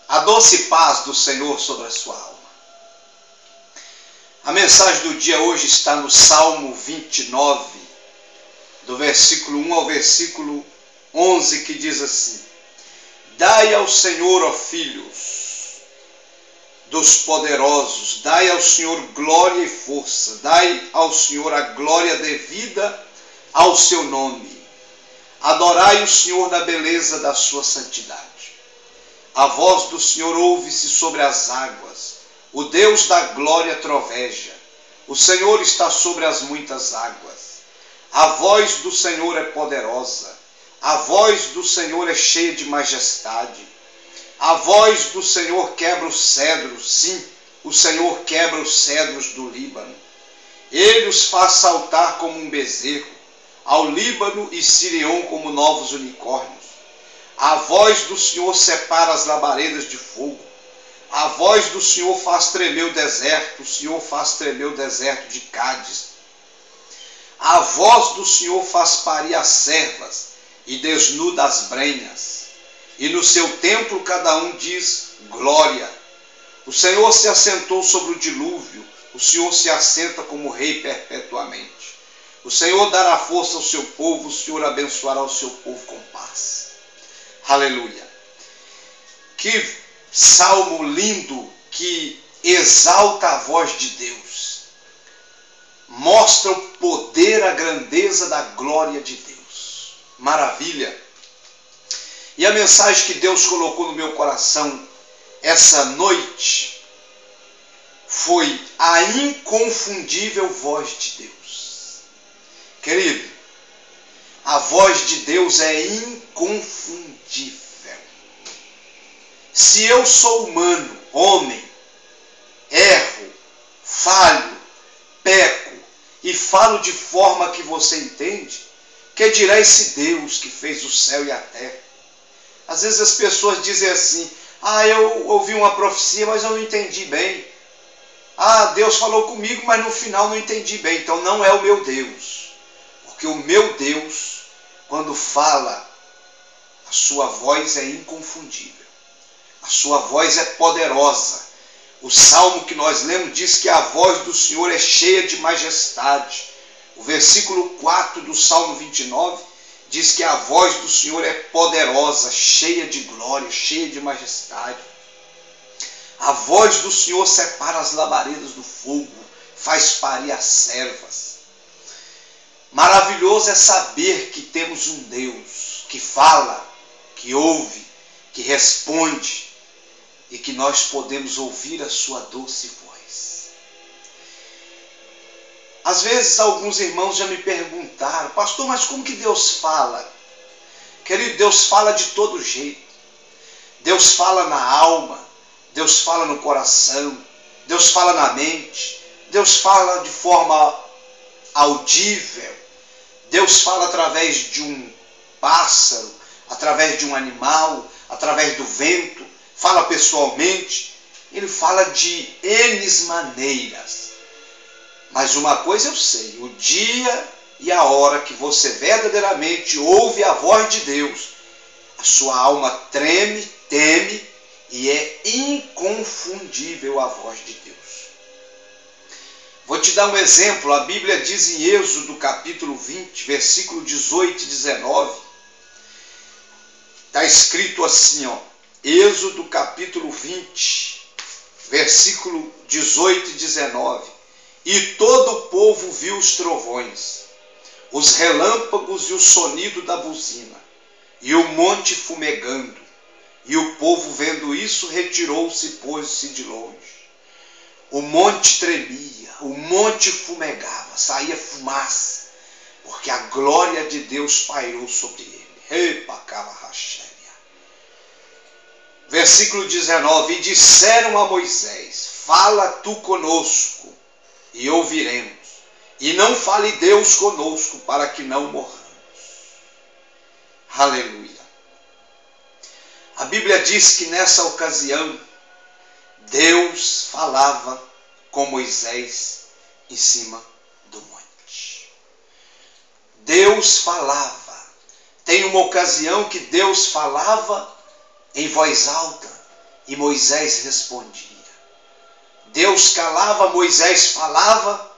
A doce paz do Senhor sobre a sua alma. A mensagem do dia hoje está no Salmo 29, do versículo 1 ao versículo 11, que diz assim: Dai ao Senhor, ó filhos dos poderosos, dai ao Senhor glória e força, dai ao Senhor a glória devida ao seu nome. Adorai o Senhor na beleza da sua santidade. A voz do Senhor ouve-se sobre as águas. O Deus da glória troveja. O Senhor está sobre as muitas águas. A voz do Senhor é poderosa. A voz do Senhor é cheia de majestade. A voz do Senhor quebra os cedros. Sim, o Senhor quebra os cedros do Líbano. Ele os faz saltar como um bezerro, ao Líbano e Sirion como novos unicórnios. A voz do Senhor separa as labaredas de fogo. A voz do Senhor faz tremer o deserto. O Senhor faz tremer o deserto de Cádiz. A voz do Senhor faz parir as servas e desnuda as brenhas. E no seu templo cada um diz glória. O Senhor se assentou sobre o dilúvio. O Senhor se assenta como rei perpetuamente. O Senhor dará força ao seu povo. O Senhor abençoará o seu povo com paz. Aleluia. Que salmo lindo que exalta a voz de Deus. Mostra o poder, a grandeza da glória de Deus. Maravilha. E a mensagem que Deus colocou no meu coração essa noite foi a inconfundível voz de Deus. Querido, a voz de Deus é inconfundível. Se eu sou humano, homem, erro, falho, peco e falo de forma que você entende, que dirá esse Deus que fez o céu e a terra? Às vezes as pessoas dizem assim: eu ouvi uma profecia, mas eu não entendi bem. Deus falou comigo, mas no final não entendi bem. Então não é o meu Deus. Porque o meu Deus, quando fala, a sua voz é inconfundível. A sua voz é poderosa. O salmo que nós lemos diz que a voz do Senhor é cheia de majestade. O versículo 4 do Salmo 29 diz que a voz do Senhor é poderosa, cheia de glória, cheia de majestade. A voz do Senhor separa as labaredas do fogo, faz parir as servas. Maravilhoso é saber que temos um Deus que fala, que ouve, que responde e que nós podemos ouvir a sua doce voz. Às vezes alguns irmãos já me perguntaram: pastor, mas como que Deus fala? Querido, Deus fala de todo jeito. Deus fala na alma, Deus fala no coração, Deus fala na mente, Deus fala de forma audível. Deus fala através de um pássaro, através de um animal, através do vento, fala pessoalmente. Ele fala de N maneiras. Mas uma coisa eu sei: o dia e a hora que você verdadeiramente ouve a voz de Deus, a sua alma treme, teme, e é inconfundível a voz de Deus. Vou te dar um exemplo. A Bíblia diz em Êxodo capítulo 20, versículo 18 e 19. Está escrito assim, Êxodo capítulo 20, versículo 18 e 19. E todo o povo viu os trovões, os relâmpagos e o sonido da buzina, e o monte fumegando. E o povo, vendo isso, retirou-se e pôs-se de longe. O monte tremia, o monte fumegava, saía fumaça, porque a glória de Deus pairou sobre ele. Versículo 19: E disseram a Moisés: Fala tu conosco, e ouviremos, e não fale Deus conosco, para que não morramos. Aleluia. A Bíblia diz que nessa ocasião Deus falava com Moisés em cima do monte. Deus falava. Tem uma ocasião que Deus falava em voz alta e Moisés respondia. Deus calava, Moisés falava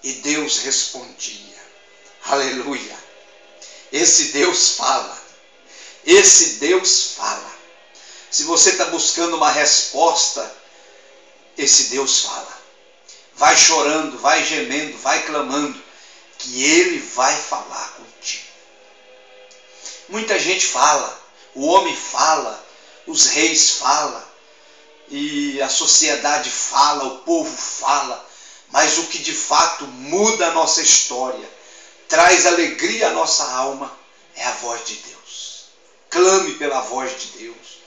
e Deus respondia. Aleluia! Esse Deus fala. Esse Deus fala. Se você está buscando uma resposta, esse Deus fala. Vai chorando, vai gemendo, vai clamando, que Ele vai falar contigo. Muita gente fala, o homem fala, os reis falam, e a sociedade fala, o povo fala, mas o que de fato muda a nossa história, traz alegria à nossa alma, é a voz de Deus. Clame pela voz de Deus.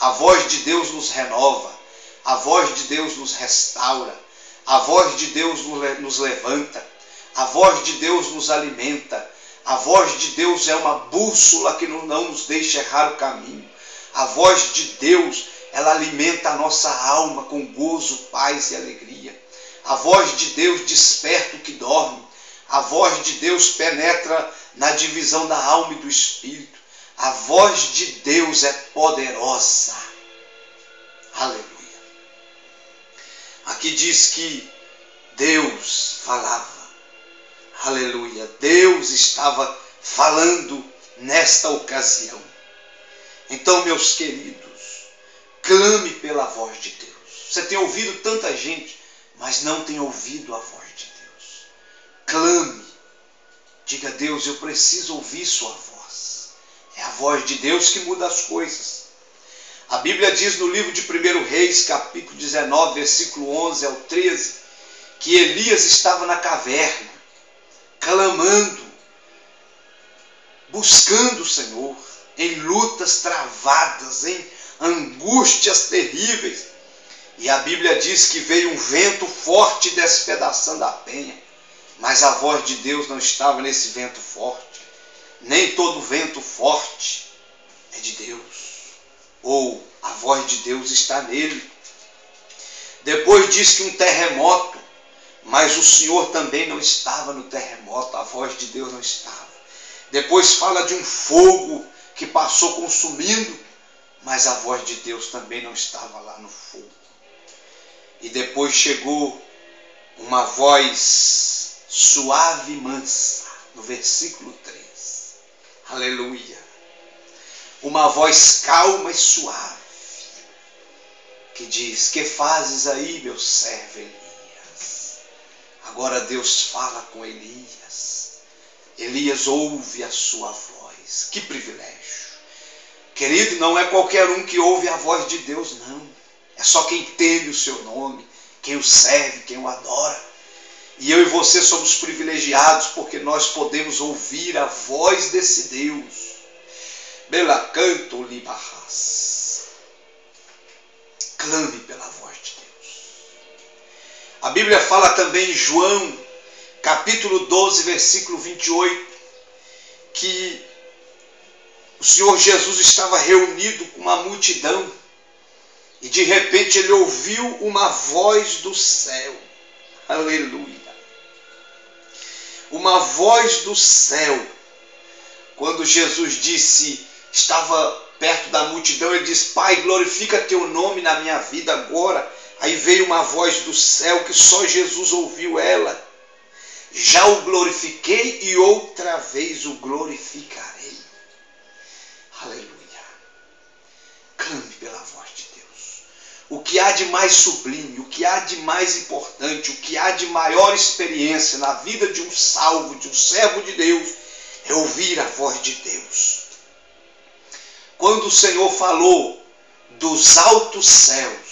A voz de Deus nos renova, a voz de Deus nos restaura, a voz de Deus nos levanta, a voz de Deus nos alimenta, a voz de Deus é uma bússola que não nos deixa errar o caminho. A voz de Deus, ela alimenta a nossa alma com gozo, paz e alegria. A voz de Deus desperta o que dorme. A voz de Deus penetra na divisão da alma e do espírito. A voz de Deus é poderosa. Aleluia. Aqui diz que Deus falava. Aleluia. Deus estava falando nesta ocasião. Então, meus queridos, clame pela voz de Deus. Você tem ouvido tanta gente, mas não tem ouvido a voz de Deus. Clame. Diga a Deus, eu preciso ouvir sua voz. É a voz de Deus que muda as coisas. A Bíblia diz no livro de 1 Reis, capítulo 19, versículo 11 ao 13, que Elias estava na caverna, clamando, buscando o Senhor, em lutas travadas, em angústias terríveis. E a Bíblia diz que veio um vento forte despedaçando a penha, mas a voz de Deus não estava nesse vento forte. Nem todo vento forte é de Deus, ou a voz de Deus está nele. Depois diz que um terremoto, mas o Senhor também não estava no terremoto, a voz de Deus não estava. Depois fala de um fogo que passou consumindo, mas a voz de Deus também não estava lá no fogo. E depois chegou uma voz suave e mansa, no versículo 3. Aleluia. Uma voz calma e suave, que diz, que fazes aí, meu servo Elias? Agora Deus fala com Elias. Elias ouve a sua voz. Que privilégio. Querido, não é qualquer um que ouve a voz de Deus, não. É só quem teme o seu nome, quem o serve, quem o adora. E eu e você somos privilegiados porque nós podemos ouvir a voz desse Deus. Bela canto libarras. Clame pela voz de Deus. A Bíblia fala também em João, capítulo 12, versículo 28, que o Senhor Jesus estava reunido com uma multidão e de repente ele ouviu uma voz do céu. Aleluia. Uma voz do céu. Quando Jesus disse, estava perto da multidão, ele disse, Pai, glorifica teu nome na minha vida agora. Aí veio uma voz do céu que só Jesus ouviu ela. Já o glorifiquei e outra vez o glorificarei. Aleluia. Clame pela voz de Deus. O que há de mais sublime, o que há de mais importante, o que há de maior experiência na vida de um salvo, de um servo de Deus, é ouvir a voz de Deus. Quando o Senhor falou dos altos céus,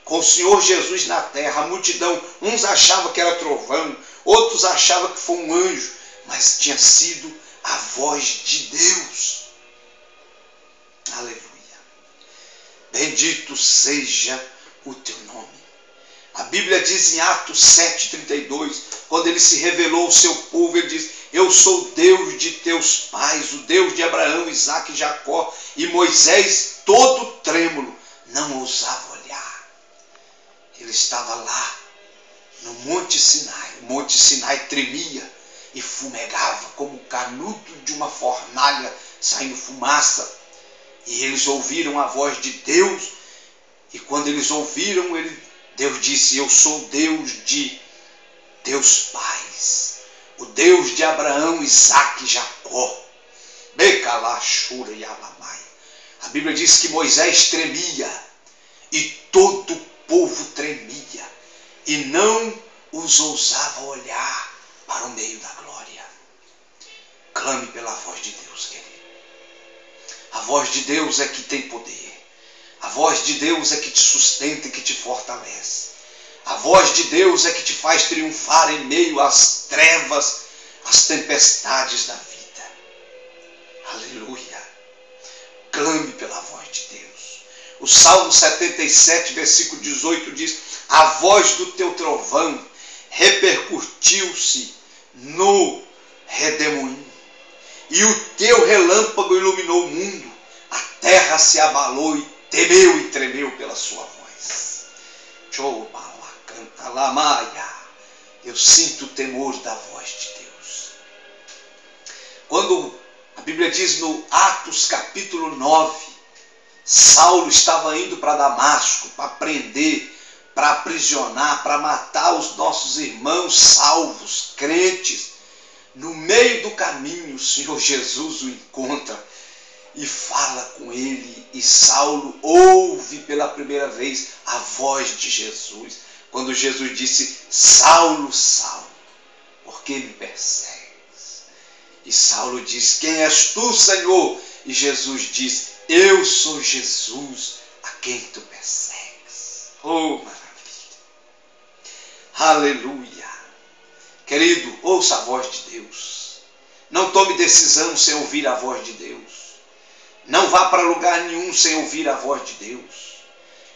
com o Senhor Jesus na terra, a multidão, uns achavam que era trovão, outros achavam que foi um anjo, mas tinha sido a voz de Deus. Aleluia. Bendito seja o teu nome. A Bíblia diz em Atos 7,32, quando ele se revelou ao seu povo, ele diz, eu sou Deus de teus pais, o Deus de Abraão, Isaque e Jacó. E Moisés, todo trêmulo, não ousava olhar. Ele estava lá no Monte Sinai. O Monte Sinai tremia e fumegava como o canudo de uma fornalha saindo fumaça. E eles ouviram a voz de Deus E quando eles ouviram, Deus disse: eu sou o Deus de teus pais, o Deus de Abraão, Isaque e Jacó. Becalachura e alamai. A Bíblia diz que Moisés tremia e todo o povo tremia e não os ousava olhar para o meio da glória. Clame pela voz de Deus, querido. A voz de Deus é que tem poder. A voz de Deus é que te sustenta e que te fortalece. A voz de Deus é que te faz triunfar em meio às trevas, às tempestades da vida. Aleluia. Clame pela voz de Deus. O Salmo 77, versículo 18 diz: a voz do teu trovão repercutiu-se no redemoinho, e o teu relâmpago iluminou o mundo. A terra se abalou e temeu e tremeu pela sua voz. Eu sinto o temor da voz de Deus. Quando a Bíblia diz no Atos capítulo 9, Saulo estava indo para Damasco para prender, para aprisionar, para matar os nossos irmãos salvos, crentes. No meio do caminho, o Senhor Jesus o encontra e fala com ele, e Saulo ouve pela primeira vez a voz de Jesus, quando Jesus disse: Saulo, Saulo, por que me persegues? E Saulo diz: quem és tu, Senhor? E Jesus diz: eu sou Jesus a quem tu persegues. Oh, maravilha! Aleluia! Querido, ouça a voz de Deus. Não tome decisão sem ouvir a voz de Deus. Não vá para lugar nenhum sem ouvir a voz de Deus.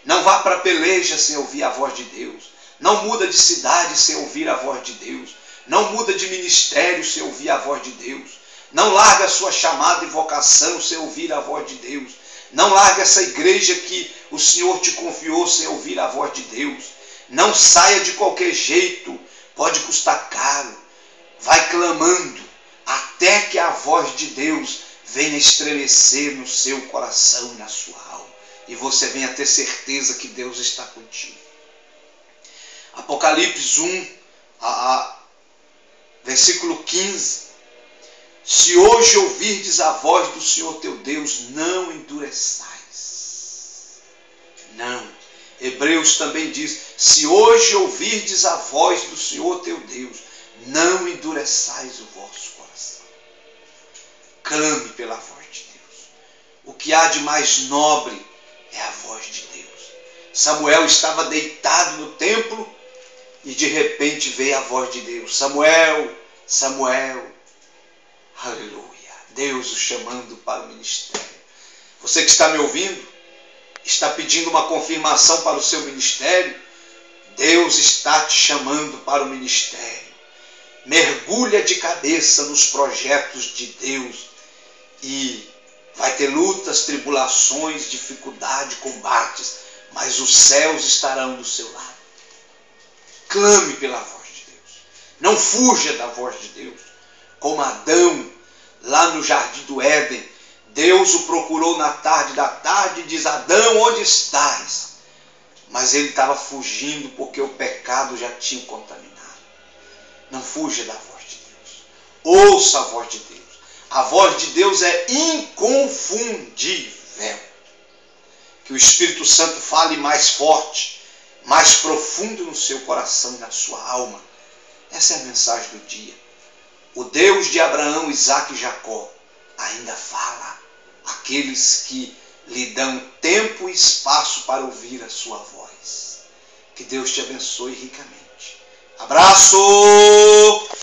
Não vá para peleja sem ouvir a voz de Deus. Não muda de cidade sem ouvir a voz de Deus. Não muda de ministério sem ouvir a voz de Deus. Não larga a sua chamada e vocação sem ouvir a voz de Deus. Não larga essa igreja que o Senhor te confiou sem ouvir a voz de Deus. Não saia de qualquer jeito, pode custar caro. Vai clamando até que a voz de Deus venha estremecer no seu coração e na sua alma. E você venha ter certeza que Deus está contigo. Apocalipse 1, versículo 15. Se hoje ouvirdes a voz do Senhor teu Deus, não endureçais. Não. Hebreus também diz: se hoje ouvirdes a voz do Senhor teu Deus, não endureçais o vosso coração. Clame pela voz de Deus. O que há de mais nobre é a voz de Deus. Samuel estava deitado no templo e de repente veio a voz de Deus: Samuel, Samuel. Aleluia. Deus o chamando para o ministério. Você que está me ouvindo, está pedindo uma confirmação para o seu ministério. Deus está te chamando para o ministério. Mergulha de cabeça nos projetos de Deus e vai ter lutas, tribulações, dificuldade, combates, mas os céus estarão do seu lado. Clame pela voz de Deus. Não fuja da voz de Deus. Como Adão, lá no jardim do Éden, Deus o procurou na tarde da tarde e diz: Adão, onde estás? Mas ele estava fugindo porque o pecado já tinha o contaminado. Não fuja da voz de Deus. Ouça a voz de Deus. A voz de Deus é inconfundível. Que o Espírito Santo fale mais forte, mais profundo no seu coração e na sua alma. Essa é a mensagem do dia. O Deus de Abraão, Isaque e Jacó ainda fala àqueles que lhe dão tempo e espaço para ouvir a sua voz. Que Deus te abençoe ricamente. Abraço!